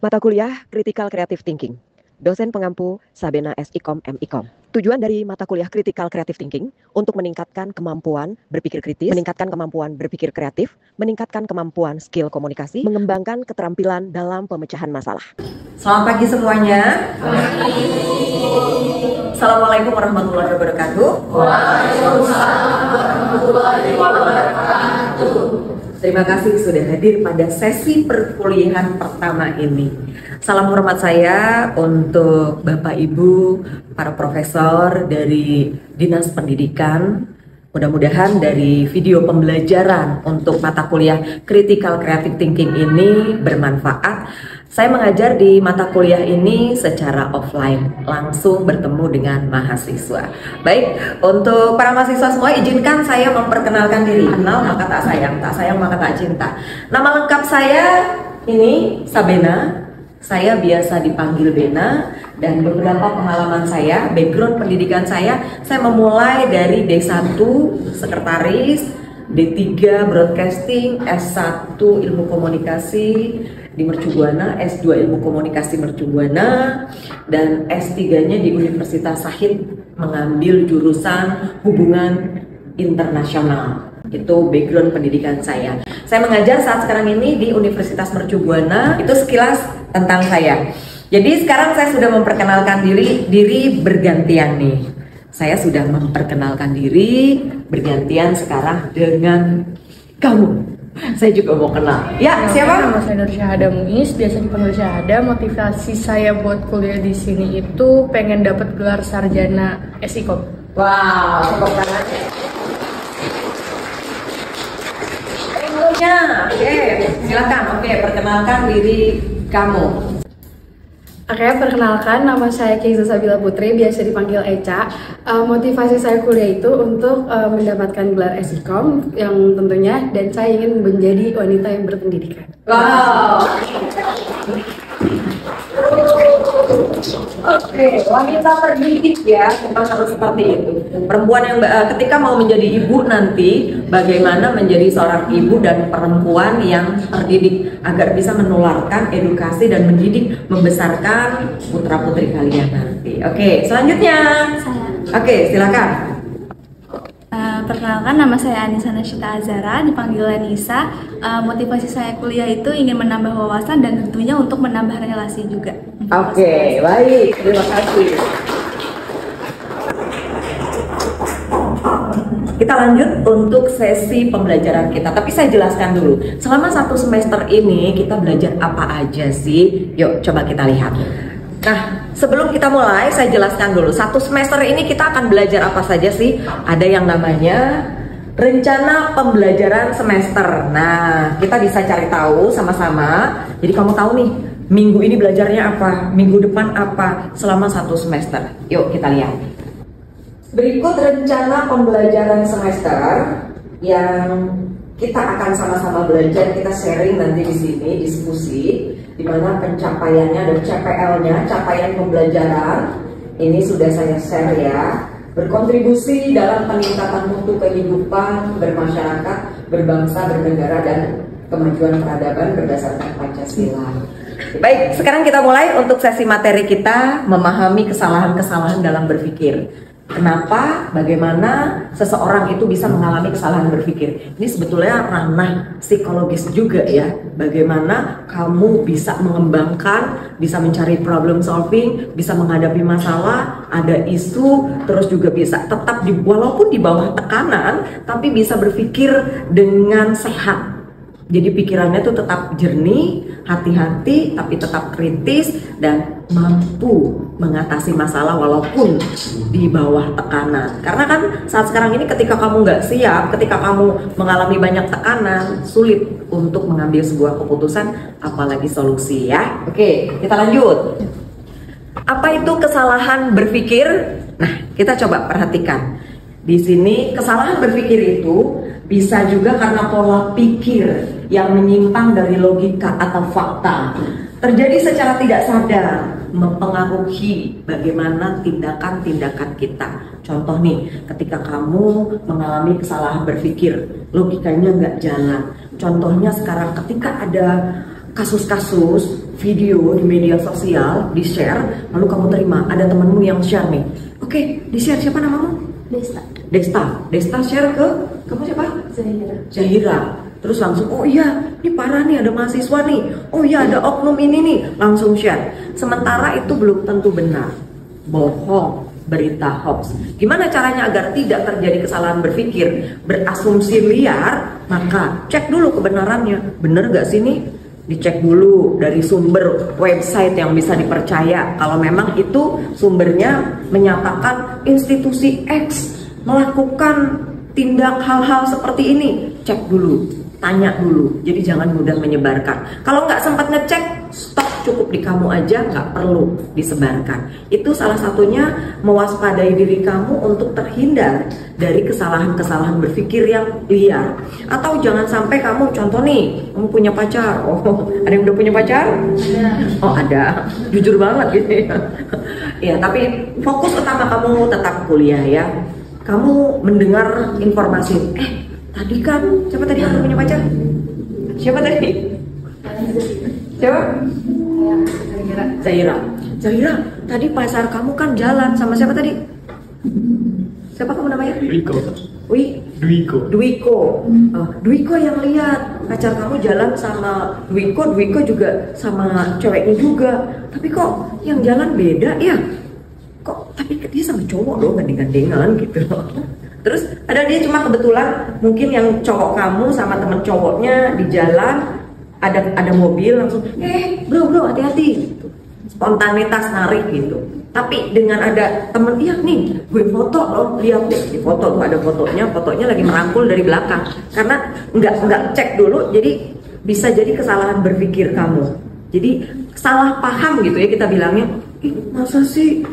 Mata kuliah Critical Creative Thinking. Dosen pengampu Sabena S.Ikom M.Ikom. Tujuan dari mata kuliah Critical Creative Thinking untuk meningkatkan kemampuan berpikir kritis, meningkatkan kemampuan berpikir kreatif, meningkatkan kemampuan skill komunikasi, mengembangkan keterampilan dalam pemecahan masalah. Selamat pagi semuanya. Assalamualaikum warahmatullahi wabarakatuh. Waalaikumsalam warahmatullahi wabarakatuh. Terima kasih sudah hadir pada sesi perkuliahan pertama ini. Salam hormat saya untuk Bapak Ibu, para profesor dari Dinas Pendidikan. Mudah-mudahan dari video pembelajaran untuk mata kuliah Critical Creative Thinking ini bermanfaat. Saya mengajar di mata kuliah ini secara offline, langsung bertemu dengan mahasiswa. Baik, untuk para mahasiswa semua izinkan saya memperkenalkan diri. Kenal maka tak sayang maka tak cinta. Nama lengkap saya ini Sabena. Saya biasa dipanggil Bena, dan beberapa pengalaman saya, background pendidikan saya memulai dari D1 sekretaris, D3 broadcasting, S1 ilmu komunikasi di Mercubuana, S2 ilmu komunikasi Mercubuana, dan S3-nya di Universitas Sahid mengambil jurusan hubungan internasional. Itu background pendidikan saya. Saya mengajar saat sekarang ini di Universitas Mercubuana. Itu sekilas tentang saya. Jadi sekarang saya sudah memperkenalkan diri bergantian nih. Saya sudah memperkenalkan diri bergantian sekarang dengan kamu. Saya juga mau kenal. Ya, siapa? Nama saya Nur Syahada Muiz, biasa dipanggil Syahada. Motivasi saya buat kuliah di sini itu pengen dapat gelar sarjana S.Ikom. Wow, tepuk tangannya. Oke, silakan. Oke, perkenalkan diri kamu. Oke, perkenalkan, nama saya Keiza Sabila Putri, biasa dipanggil Eca. Motivasi saya kuliah itu untuk mendapatkan gelar S.Ikom yang tentunya, dan saya ingin menjadi wanita yang berpendidikan. Wow. Oke, wanita terdidik ya, memang harus seperti itu. Perempuan yang ketika mau menjadi ibu nanti, bagaimana menjadi seorang ibu dan perempuan yang terdidik agar bisa menularkan edukasi dan mendidik, membesarkan putra putri kalian nanti. Oke, selanjutnya. Oke, silakan. Perkenalkan, nama saya Anissa Nasyita Azara, dipanggil Anissa. Motivasi saya kuliah itu ingin menambah wawasan dan tentunya untuk menambah relasi juga. Oke, baik, terima kasih. Kita lanjut untuk sesi pembelajaran kita, tapi saya jelaskan dulu. Selama satu semester ini kita belajar apa aja sih? Yuk coba kita lihat. Nah, sebelum kita mulai, saya jelaskan dulu. Satu semester ini kita akan belajar apa saja sih? Ada yang namanya rencana pembelajaran semester. Nah, kita bisa cari tahu sama-sama. Jadi kamu tahu nih, minggu ini belajarnya apa, minggu depan apa, selama satu semester. Yuk kita lihat. Berikut rencana pembelajaran semester yang kita akan sama-sama belajar, kita sharing nanti di sini, diskusi, di mana pencapaiannya dan CPL-nya, capaian pembelajaran, ini sudah saya share ya. Berkontribusi dalam peningkatan mutu kehidupan, bermasyarakat, berbangsa, bernegara, dan kemajuan peradaban berdasarkan Pancasila. Baik, sekarang kita mulai untuk sesi materi kita, memahami kesalahan-kesalahan dalam berpikir. Kenapa, bagaimana seseorang itu bisa mengalami kesalahan berpikir? Ini sebetulnya ranah psikologis juga ya. Bagaimana kamu bisa mengembangkan, bisa mencari problem solving, bisa menghadapi masalah, ada isu, terus juga bisa tetap walaupun di bawah tekanan, tapi bisa berpikir dengan sehat. Jadi pikirannya tuh tetap jernih, hati-hati, tapi tetap kritis dan mampu mengatasi masalah walaupun di bawah tekanan. Karena kan saat sekarang ini ketika kamu nggak siap, ketika kamu mengalami banyak tekanan, sulit untuk mengambil sebuah keputusan, apalagi solusi ya. Oke, kita lanjut. Apa itu kesalahan berpikir? Nah, kita coba perhatikan. Di sini kesalahan berpikir itu bisa juga karena pola pikir yang menyimpang dari logika atau fakta. Terjadi secara tidak sadar, mempengaruhi bagaimana tindakan-tindakan kita. Contoh nih, ketika kamu mengalami kesalahan berpikir, logikanya nggak jalan. Contohnya sekarang ketika ada kasus-kasus video di media sosial di share, lalu kamu terima ada temanmu yang share nih, oke, di share siapa namamu? Desta share ke kamu siapa? Zahira. Terus langsung, oh iya, ini parah nih, ada mahasiswa nih, oh iya ada oknum ini nih, langsung share. Sementara itu belum tentu benar, bohong, berita hoax. Gimana caranya agar tidak terjadi kesalahan berpikir, berasumsi liar? Maka cek dulu kebenarannya, bener gak sih nih? Dicek dulu dari sumber website yang bisa dipercaya. Kalau memang itu sumbernya menyatakan institusi X melakukan tindak hal-hal seperti ini, cek dulu, tanya dulu. Jadi jangan mudah menyebarkan. Kalau nggak sempat ngecek, stop, cukup di kamu aja, nggak perlu disebarkan. Itu salah satunya mewaspadai diri kamu untuk terhindar dari kesalahan-kesalahan berpikir yang liar. Atau jangan sampai kamu, contoh nih, kamu punya pacar. Oh, ada yang udah punya pacar? Oh ada, jujur banget gitu ya. Ya, tapi fokus utama kamu tetap kuliah ya. Kamu mendengar informasi, tadi kan, siapa tadi yang punya pacar? Siapa tadi? Siapa? Zahira, tadi pacar kamu kan jalan sama siapa tadi? Siapa kamu namanya? Dwiko yang lihat pacar kamu jalan sama Dwiko juga sama ceweknya juga. Tapi kok yang jalan beda ya? Tapi dia sama cowok loh, gandeng-gandengan gitu. Terus ada dia cuma kebetulan mungkin yang cowok kamu sama temen cowoknya di jalan ada mobil langsung bro hati-hati gitu. Spontanitas narik gitu. Tapi dengan ada temen, iya nih gue foto loh, lihat deh di foto tuh ada fotonya lagi merangkul dari belakang. Karena nggak cek dulu, jadi bisa jadi kesalahan berpikir kamu. Jadi salah paham gitu ya kita bilangnya, masa sih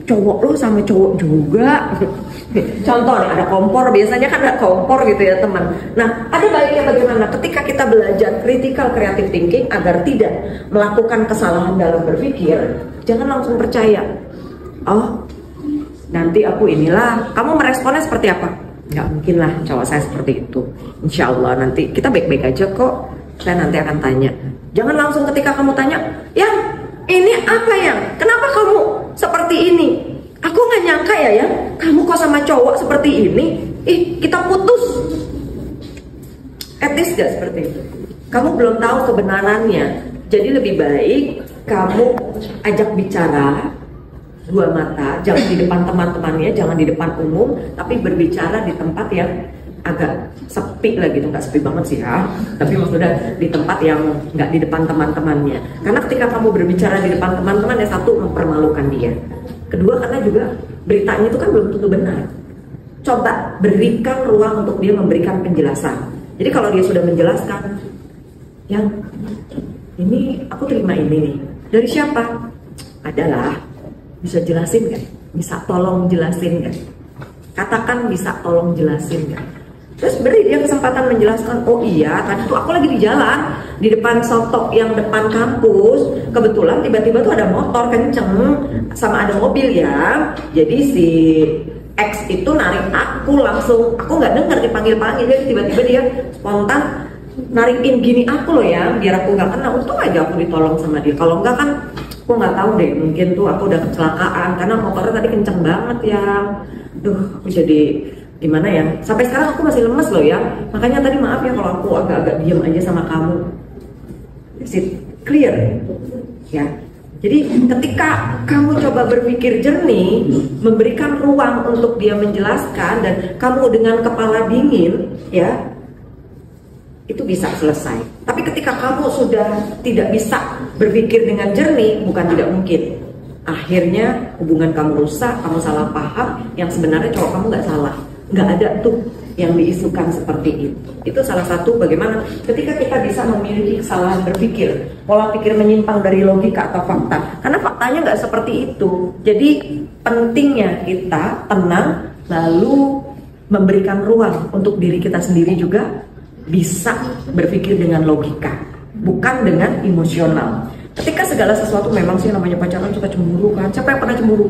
cowok lo sama cowok juga. Contoh nih, ada kompor, biasanya kan ada kompor gitu ya teman. Nah, ada baiknya bagaimana ketika kita belajar critical creative thinking agar tidak melakukan kesalahan dalam berpikir, jangan langsung percaya. Oh, nanti aku inilah, kamu meresponnya seperti apa? Nggak mungkin lah cowok saya seperti itu. Insya Allah nanti kita baik-baik aja kok, saya nanti akan tanya. Jangan langsung ketika kamu tanya, ini apa ya? Kenapa kamu seperti ini? Aku nggak nyangka ya, kamu kok sama cowok seperti ini? Kita putus. Etis gak seperti itu? Kamu belum tahu kebenarannya. Jadi lebih baik kamu ajak bicara dua mata, jangan di depan teman-temannya, jangan di depan umum, tapi berbicara di tempat yang agak sepi lah gitu, nggak sepi banget sih ya, tapi maksudnya di tempat yang nggak di depan teman-temannya. Karena ketika kamu berbicara di depan teman-teman, satu mempermalukan dia, kedua karena juga beritanya itu kan belum tentu benar. Coba berikan ruang untuk dia memberikan penjelasan. Jadi kalau dia sudah menjelaskan, yang ini aku terima ini nih dari siapa? Adalah, bisa jelasin kan? Bisa tolong jelasin kan? Katakan bisa tolong jelasin kan? Terus beri dia kesempatan menjelaskan, oh iya tadi tuh aku lagi di jalan di depan soto yang depan kampus, kebetulan tiba-tiba tuh ada motor kenceng sama ada mobil ya, jadi si X itu narik aku langsung, aku nggak dengar dipanggil-panggil, jadi tiba-tiba dia spontan narikin gini aku loh ya, biar aku nggak kena. Untung aja aku ditolong sama dia, kalau nggak kan aku nggak tahu deh, mungkin tuh aku udah kecelakaan karena motornya tadi kenceng banget ya. Aku jadi gimana ya, sampai sekarang aku masih lemes loh ya, makanya tadi maaf ya kalau aku agak-agak diem aja sama kamu. Is it clear? Ya, jadi ketika kamu coba berpikir jernih, memberikan ruang untuk dia menjelaskan, dan kamu dengan kepala dingin ya, itu bisa selesai. Tapi ketika kamu sudah tidak bisa berpikir dengan jernih, bukan tidak mungkin, akhirnya hubungan kamu rusak, kamu salah paham, yang sebenarnya cowok kamu nggak salah. Nggak ada tuh yang diisukan seperti itu. Itu salah satu bagaimana ketika kita bisa memiliki kesalahan berpikir, pola pikir menyimpang dari logika atau fakta, karena faktanya nggak seperti itu. Jadi pentingnya kita tenang, lalu memberikan ruang untuk diri kita sendiri juga bisa berpikir dengan logika, bukan dengan emosional. Ketika segala sesuatu, memang sih namanya pacaran suka cemburu kan, siapa yang pernah cemburu?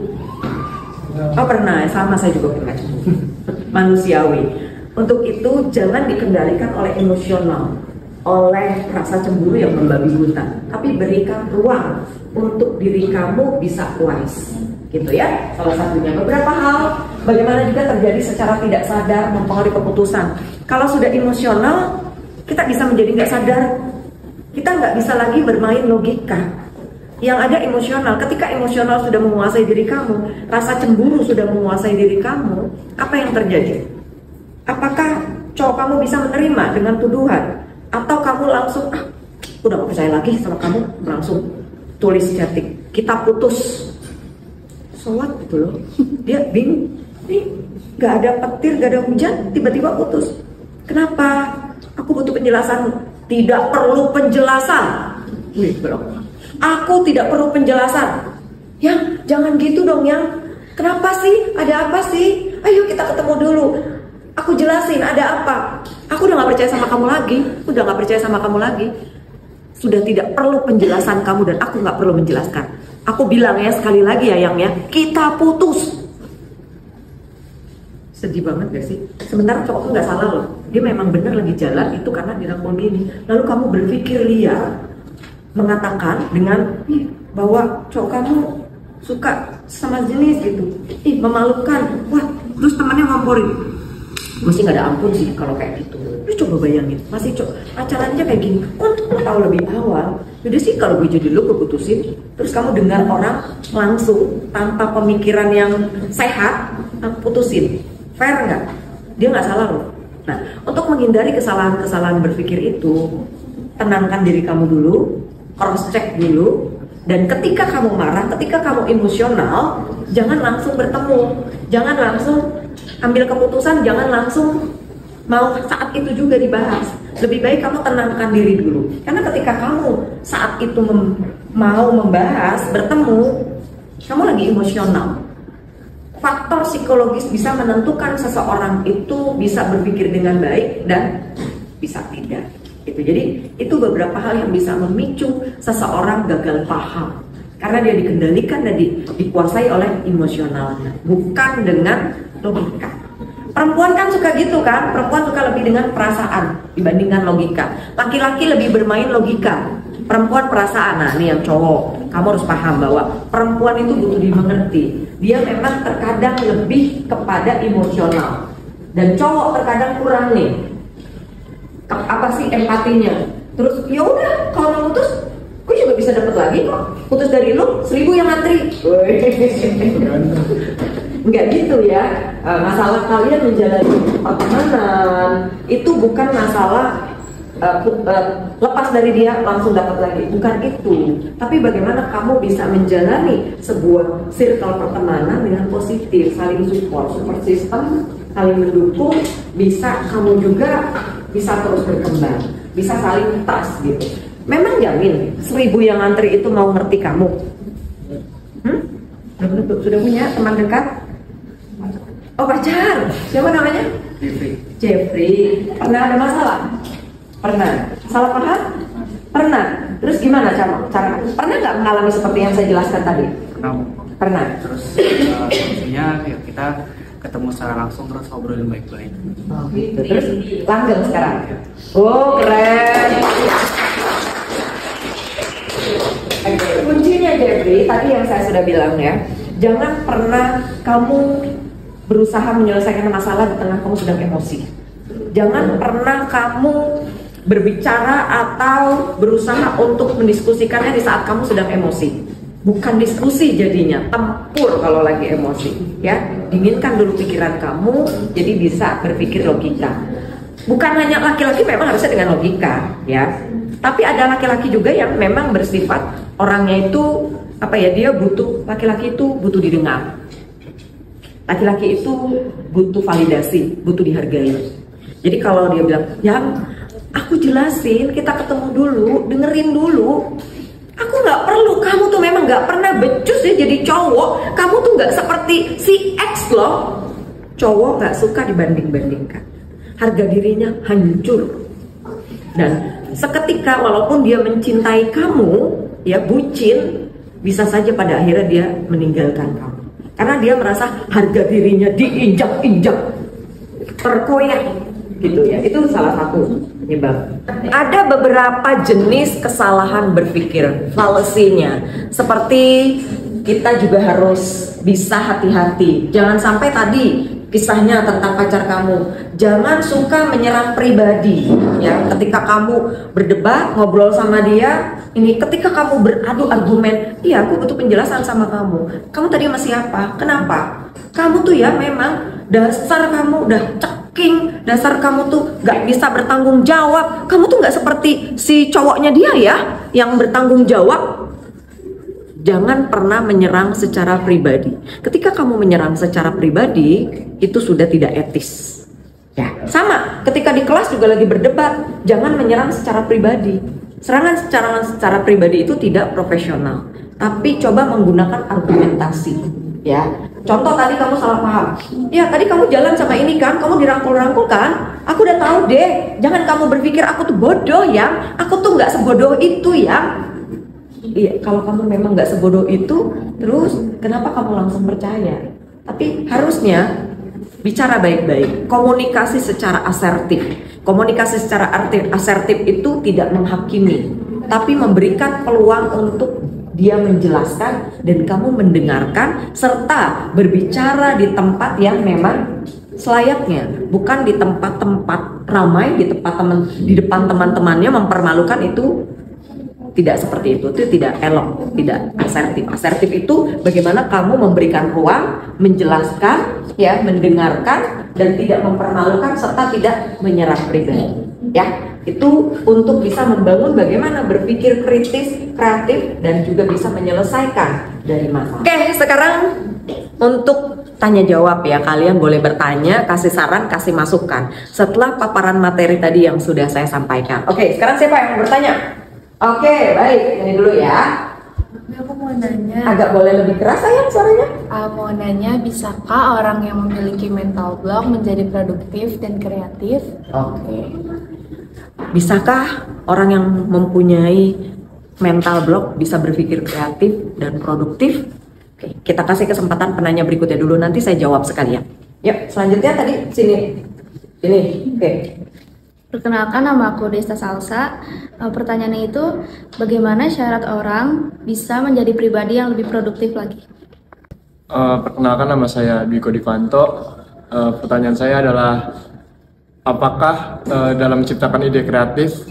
Oh pernah, sama saya juga pernah cemburu. Manusiawi. Untuk itu jangan dikendalikan oleh emosional. oleh rasa cemburu yang membabi buta, tapi berikan ruang untuk diri kamu bisa wise, gitu ya. Salah satunya beberapa hal, bagaimana juga terjadi secara tidak sadar mempengaruhi keputusan. Kalau sudah emosional, kita bisa menjadi nggak sadar, kita nggak bisa lagi bermain logika. Yang ada emosional, ketika emosional sudah menguasai diri kamu, rasa cemburu sudah menguasai diri kamu, apa yang terjadi? Apakah cowok kamu bisa menerima dengan tuduhan? Atau kamu langsung, udah gak percaya lagi sama kamu, langsung tulis chatting, kita putus. So what gitu loh. Dia bingung, nih gak ada petir, gak ada hujan, tiba-tiba putus. Kenapa? Aku butuh penjelasan. Tidak perlu penjelasan. Wih, belum. Aku tidak perlu penjelasan. Yang jangan gitu dong, yang kenapa sih? Ada apa sih? Ayo kita ketemu dulu. Aku jelasin ada apa. Aku udah gak percaya sama kamu lagi. Udah gak percaya sama kamu lagi. Sudah tidak perlu penjelasan kamu dan aku gak perlu menjelaskan. Aku bilang ya sekali lagi ya yang ya, kita putus. Sedih banget gak sih? Sementara cowok tuh gak salah loh. Dia memang bener lagi jalan itu karena dirangkul gini. Lalu kamu berpikir liar, mengatakan dengan bahwa cowok kamu suka sama jenis gitu. Ih memalukan. Wah, terus temannya ngomporin. Gue sih gak ada ampun sih kalau kayak gitu. Lu coba bayangin, masih pacarannya kayak gini. Untuk lu tahu lebih awal, jadi sih kalau gue jadi lu, gue putusin. Terus kamu dengar orang langsung tanpa pemikiran yang sehat, putusin. Fair nggak? Dia nggak salah loh. Nah, untuk menghindari kesalahan-kesalahan berpikir itu, tenangkan diri kamu dulu, cross check dulu. Dan ketika kamu marah, ketika kamu emosional, jangan langsung bertemu, jangan langsung ambil keputusan, jangan langsung mau saat itu juga dibahas. Lebih baik kamu tenangkan diri dulu. Karena ketika kamu saat itu mau membahas, bertemu, kamu lagi emosional. Faktor psikologis bisa menentukan seseorang itu bisa berpikir dengan baik dan bisa tidak. Gitu. Jadi itu beberapa hal yang bisa memicu seseorang gagal paham karena dia dikendalikan dan dikuasai oleh emosionalnya, bukan dengan logika. Perempuan kan suka gitu kan, perempuan suka lebih dengan perasaan dibandingkan logika. Laki-laki lebih bermain logika, perempuan perasaan. Nah ini yang cowok, kamu harus paham bahwa perempuan itu butuh dimengerti. Dia memang terkadang lebih kepada emosional dan cowok terkadang kurang nih. Apa sih empatinya? Terus ya udah kalau mau putus, gue juga bisa dapat lagi kok. Putus dari lu 1000 yang ngantri. Enggak gitu ya. Masalah kalian menjalani pertemanan itu bukan masalah lepas dari dia langsung dapat lagi, bukan itu. Tapi bagaimana kamu bisa menjalani sebuah circle pertemanan dengan positif, saling support system, saling mendukung, bisa kamu juga bisa terus berkembang, bisa saling trust gitu. Memang jamin 1000 yang antri itu mau ngerti kamu? Sudah punya teman dekat? Oh pacar, siapa namanya? Jeffrey. Pernah ada masalah? Pernah. Salah paham? Pernah. Terus gimana cara? Pernah nggak mengalami seperti yang saya jelaskan tadi? Pernah. Terus solusinya ya kita ketemu secara langsung terus ngobrolin baik-baik. Oh, gitu. Terus langgeng sekarang. Oh keren. Kuncinya Jeffrey, tadi yang saya sudah bilang ya, jangan pernah kamu berusaha menyelesaikan masalah di tengah kamu sedang emosi. Jangan pernah kamu berbicara atau berusaha untuk mendiskusikannya di saat kamu sedang emosi. Bukan diskusi jadinya, tempur kalau lagi emosi. Ya, dinginkan dulu pikiran kamu, jadi bisa berpikir logika. Bukan hanya laki-laki memang harusnya dengan logika, ya. Tapi ada laki-laki juga yang memang bersifat orangnya itu apa ya? Dia butuh, laki-laki itu butuh didengar. Laki-laki itu butuh validasi, butuh dihargai. Jadi kalau dia bilang, "Yang aku jelasin, kita ketemu dulu, dengerin dulu." Aku nggak perlu, kamu tuh memang nggak pernah becus ya jadi cowok. Kamu tuh nggak seperti si X loh. Cowok nggak suka dibanding-bandingkan. Harga dirinya hancur. Dan seketika walaupun dia mencintai kamu, ya bucin, bisa saja pada akhirnya dia meninggalkan kamu. Karena dia merasa harga dirinya diinjak-injak, terkoyak, gitu ya. Itu salah satu penyebab. Ada beberapa jenis kesalahan berpikir, fallacy-nya. Seperti kita juga harus bisa hati-hati. Jangan sampai tadi kisahnya tentang pacar kamu, jangan suka menyerang pribadi ya. Ketika kamu berdebat, ngobrol sama dia, ini ketika kamu beradu argumen, iya aku butuh penjelasan sama kamu. Kamu tadi sama siapa? Kenapa? Kamu tuh ya memang dasar kamu udah ceking, dasar kamu tuh gak bisa bertanggung jawab. Kamu tuh gak seperti si cowoknya dia ya, yang bertanggung jawab. Jangan pernah menyerang secara pribadi. Ketika kamu menyerang secara pribadi, itu sudah tidak etis. Ya, sama. Ketika di kelas juga lagi berdebat, jangan menyerang secara pribadi. Serangan secara pribadi itu tidak profesional. Tapi coba menggunakan argumentasi. Ya, contoh tadi kamu salah paham. Ya, tadi kamu jalan sama ini kan, kamu dirangkul-rangkul kan? Aku udah tahu deh. Jangan kamu berpikir aku tuh bodoh ya. Aku tuh nggak sebodoh itu ya. Iya, kalau kamu memang nggak sebodoh itu, terus kenapa kamu langsung percaya? Tapi harusnya bicara baik-baik, komunikasi secara asertif. Komunikasi secara asertif itu tidak menghakimi, tapi memberikan peluang untuk dia menjelaskan dan kamu mendengarkan serta berbicara di tempat yang memang selayaknya, bukan di tempat-tempat ramai, di depan teman-temannya mempermalukan. Itu tidak seperti itu tidak elok, tidak asertif. Asertif itu bagaimana kamu memberikan ruang, menjelaskan, ya, mendengarkan dan tidak mempermalukan serta tidak menyerang pribadi. Ya, itu untuk bisa membangun bagaimana berpikir kritis, kreatif dan juga bisa menyelesaikan dari masalah. Oke, sekarang untuk tanya jawab ya, kalian boleh bertanya, kasih saran, kasih masukan setelah paparan materi tadi yang sudah saya sampaikan. Oke, sekarang siapa yang mau bertanya? Oke, baik, ini dulu ya. Aku mau nanya. Agak boleh lebih keras sayang suaranya. Mau nanya, bisakah orang yang memiliki mental block menjadi produktif dan kreatif? Oke. Bisakah orang yang mempunyai mental block bisa berpikir kreatif dan produktif? Oke, kita kasih kesempatan penanya berikutnya dulu, nanti saya jawab sekalian. Yuk, selanjutnya tadi sini. Ini, oke. Perkenalkan, nama aku Desta Salsa. Pertanyaannya itu, bagaimana syarat orang bisa menjadi pribadi yang lebih produktif lagi? Perkenalkan, nama saya Dwiko Divanto. Pertanyaan saya adalah, apakah dalam menciptakan ide kreatif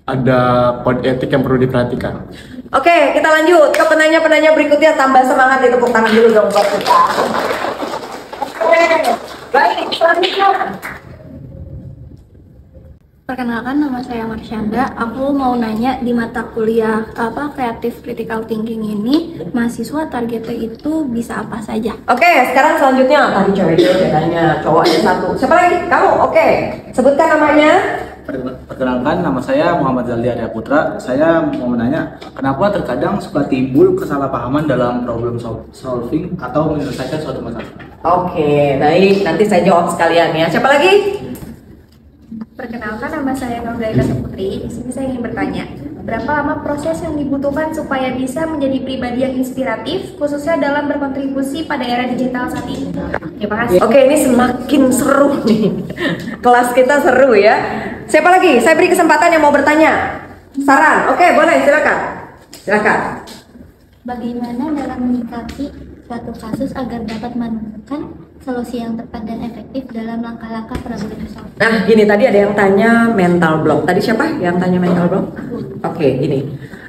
ada kode etik yang perlu diperhatikan? Oke, kita lanjut ke penanya-penanya berikutnya. Tambah semangat, ditepuk tangan dulu dong buat kita. Oke, baik, selanjutnya. Perkenalkan, nama saya Marsyanda. Aku mau nanya, di mata kuliah kreatif critical thinking ini, mahasiswa targetnya itu bisa apa saja? Oke, sekarang selanjutnya tadi cewek bedanya, cowok ada satu. Siapa lagi? Kamu? Oke. Sebutkan namanya. Perkenalkan, nama saya Muhammad Zaldi Arya Putra. Saya mau menanya, kenapa terkadang suka timbul kesalahpahaman dalam problem solving atau menyelesaikan suatu masalah? Oke, baik. Nanti saya jawab sekalian ya. Siapa lagi? Perkenalkan, nama saya Nurgaida Putri. Di sini saya ingin bertanya, berapa lama proses yang dibutuhkan supaya bisa menjadi pribadi yang inspiratif, khususnya dalam berkontribusi pada era digital saat ini? Terima kasih. Oke, ini semakin seru nih. Kelas kita seru ya. Siapa lagi? Saya beri kesempatan yang mau bertanya. Saran? Oke, boleh, silakan. Silakan. Bagaimana dalam menyikapi suatu kasus agar dapat menemukan solusi yang tepat dan efektif dalam langkah-langkah problem solving? Nah, gini, tadi ada yang tanya mental block. Tadi siapa yang tanya mental block? Oke, gini.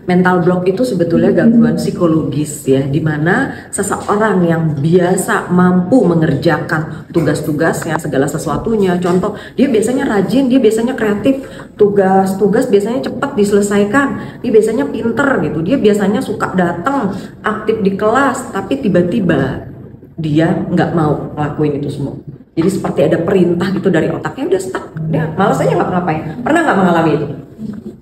Mental block itu sebetulnya gangguan psikologis ya, dimana seseorang yang biasa mampu mengerjakan tugas-tugasnya, segala sesuatunya. Contoh, dia biasanya rajin, dia biasanya kreatif, tugas-tugas biasanya cepat diselesaikan, dia biasanya pinter gitu, dia biasanya suka datang, aktif di kelas, tapi tiba-tiba dia nggak mau ngelakuin itu semua. Jadi seperti ada perintah gitu dari otaknya, udah stuck, dia malas aja nggak ngapain. Pernah nggak mengalami itu?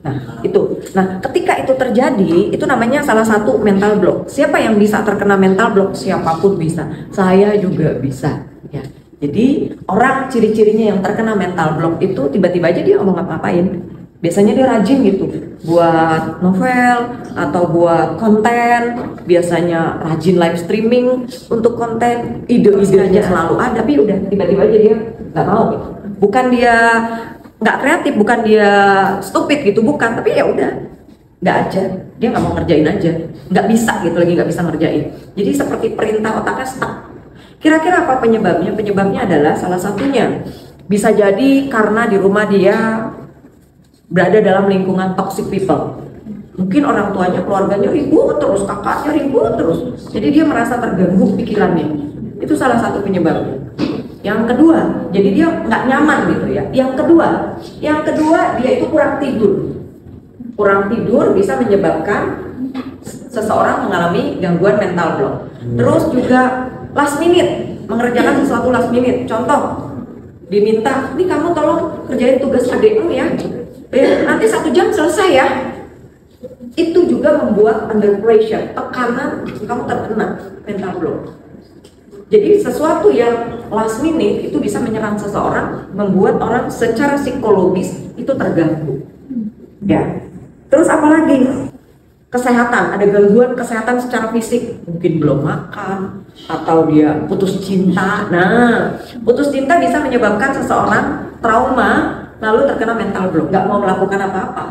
Nah itu, ketika itu terjadi, itu namanya salah satu mental block. Siapa yang bisa terkena mental block? Siapapun bisa, saya juga bisa ya. Jadi orang ciri-cirinya yang terkena mental block itu tiba-tiba aja dia ngomong ngapain. Biasanya dia rajin gitu, buat novel atau buat konten. Biasanya rajin live streaming untuk konten, ide-idenya selalu ada, tapi udah tiba-tiba aja dia nggak mau gitu. Bukan dia nggak kreatif, bukan dia stupid gitu, bukan. Tapi ya udah, nggak aja, dia nggak mau ngerjain aja, nggak bisa gitu, lagi nggak bisa ngerjain. Jadi seperti perintah otaknya stuck. Kira-kira apa penyebabnya? Penyebabnya adalah salah satunya bisa jadi karena di rumah dia berada dalam lingkungan toxic people. Mungkin orang tuanya, keluarganya ribut terus, kakaknya ribut terus, jadi dia merasa terganggu pikirannya. Itu salah satu penyebabnya. Yang kedua, jadi dia nggak nyaman gitu ya. Yang kedua dia itu kurang tidur. Kurang tidur bisa menyebabkan seseorang mengalami gangguan mental block. Terus juga last minute, mengerjakan sesuatu last minute. Contoh, diminta, nih kamu tolong kerjain tugas adekmu ya, nanti 1 jam selesai ya. Itu juga membuat under pressure, tekanan, kamu terkena mental block. Jadi sesuatu yang last minute itu bisa menyerang seseorang, membuat orang secara psikologis itu terganggu. Ya. Terus apalagi? Kesehatan, ada gangguan kesehatan secara fisik, mungkin belum makan, atau dia putus cinta. Nah, putus cinta bisa menyebabkan seseorang trauma, lalu terkena mental block, nggak mau melakukan apa-apa.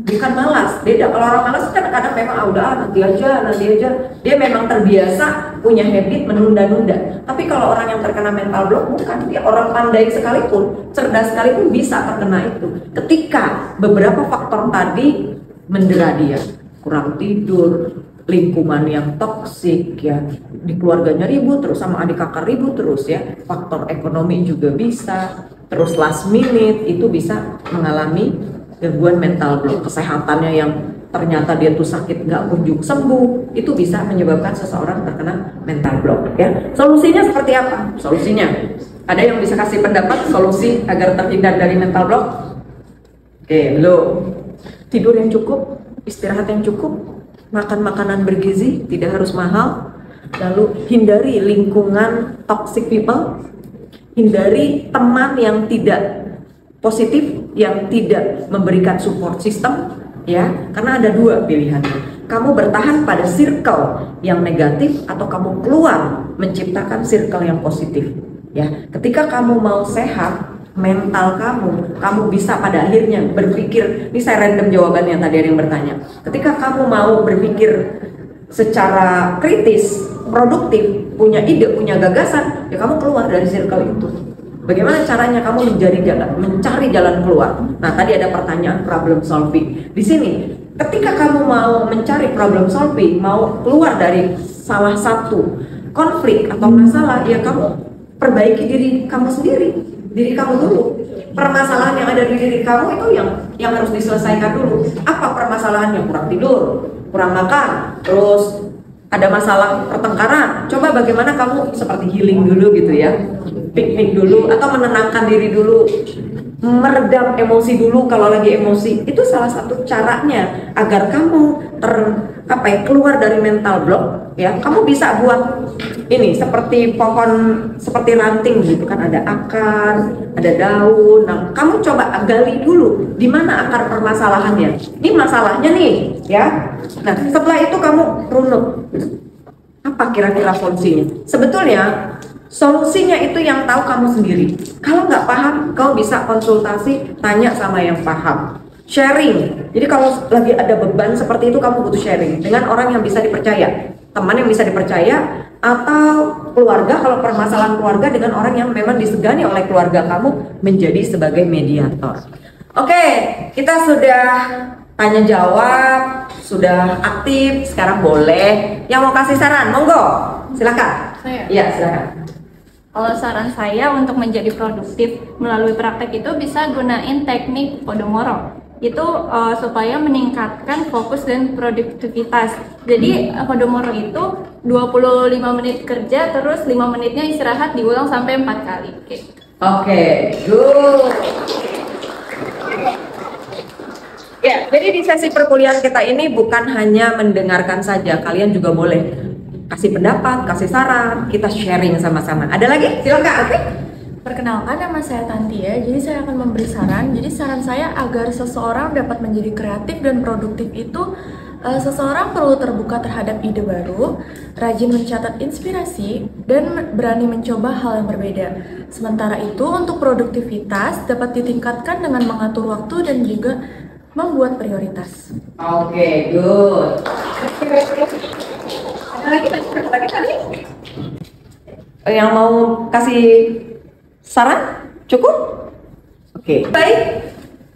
Bukan malas, beda. Kalau orang malas kan kadang memang nanti aja. Dia memang terbiasa punya habit menunda-nunda. Tapi kalau orang yang terkena mental block, bukan. Dia orang pandai sekalipun, cerdas sekalipun bisa terkena itu. Ketika beberapa faktor tadi mendera dia, kurang tidur, lingkungan yang toksik ya, di keluarganya ribut terus, sama adik kakak ribut terus ya, faktor ekonomi juga bisa, terus last minute itu bisa mengalami gangguan mental block. Kesehatannya yang ternyata dia tuh sakit nggak kunjung sembuh, itu bisa menyebabkan seseorang terkena mental block ya. Solusinya seperti apa? Solusinya ada yang bisa kasih pendapat solusi agar terhindar dari mental block? Oke, tidur yang cukup, istirahat yang cukup, makan makanan bergizi, tidak harus mahal, lalu hindari lingkungan toxic people, hindari teman yang tidak positif, yang tidak memberikan support system ya, karena ada 2 pilihan. Kamu bertahan pada circle yang negatif atau kamu keluar menciptakan circle yang positif ya. Ketika kamu mau sehat mental kamu bisa pada akhirnya berpikir, ini saya random jawabannya, tadi ada yang bertanya. Ketika kamu mau berpikir secara kritis, produktif, punya ide, punya gagasan, ya kamu keluar dari circle itu. Bagaimana caranya kamu mencari jalan keluar? Nah, tadi ada pertanyaan problem solving. Di sini, ketika kamu mau mencari problem solving, mau keluar dari salah satu konflik atau masalah, ya kamu perbaiki diri kamu sendiri. Diri kamu dulu. Permasalahan yang ada di diri kamu itu yang harus diselesaikan dulu. Apa permasalahannya? Kurang tidur, kurang makan, terus ada masalah pertengkaran. Coba bagaimana kamu seperti healing dulu gitu ya, piknik dulu, atau menenangkan diri dulu, meredam emosi dulu kalau lagi emosi. Itu salah satu caranya agar kamu keluar dari mental block ya. Kamu bisa buat ini seperti pohon, seperti ranting gitu kan, ada akar, ada daun. Nah, kamu coba gali dulu di mana akar permasalahannya. Ini masalahnya nih ya. Nah, setelah itu kamu runut. Apa kira-kira solusinya? Sebetulnya solusinya itu yang tahu kamu sendiri. Kalau nggak paham, kau bisa konsultasi, tanya sama yang paham. Sharing. Jadi kalau lagi ada beban seperti itu, kamu butuh sharing dengan orang yang bisa dipercaya, teman yang bisa dipercaya, atau keluarga. Kalau permasalahan keluarga, dengan orang yang memang disegani oleh keluarga kamu menjadi sebagai mediator. Oke, kita sudah tanya jawab, sudah aktif. Sekarang boleh yang mau kasih saran, monggo, silakan. Iya, silakan. Kalau saran saya untuk menjadi produktif melalui praktek itu bisa gunain teknik Pomodoro. Itu supaya meningkatkan fokus dan produktivitas. Jadi Pomodoro itu 25 menit kerja, terus 5 menitnya istirahat, diulang sampai 4 kali. Oke, good. Ya, jadi di sesi perkuliahan kita ini bukan hanya mendengarkan saja, kalian juga boleh kasih pendapat, kasih saran, kita sharing sama-sama. Ada lagi? Silakan. Oke. Perkenalkan, nama saya Tantia, jadi saya akan memberi saran. Jadi saran saya agar seseorang dapat menjadi kreatif dan produktif itu Seseorang perlu terbuka terhadap ide baru, rajin mencatat inspirasi, dan berani mencoba hal yang berbeda. Sementara itu, untuk produktivitas dapat ditingkatkan dengan mengatur waktu dan juga membuat prioritas. Oke, good. Yang mau kasih saran? Cukup? Oke. Baik.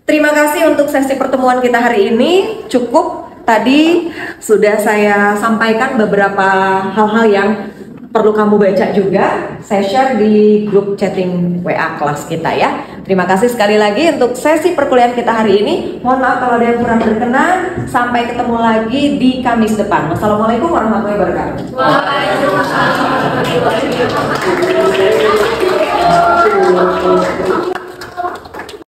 Terima kasih untuk sesi pertemuan kita hari ini. Cukup. Tadi sudah saya sampaikan beberapa hal-hal yang perlu kamu baca juga. Saya share di grup chatting WA kelas kita ya. Terima kasih sekali lagi untuk sesi perkuliahan kita hari ini. Mohon maaf kalau ada yang kurang berkenan. Sampai ketemu lagi di Kamis depan. Wassalamualaikum warahmatullahi wabarakatuh. Waalaikumsalam warahmatullahi wabarakatuh.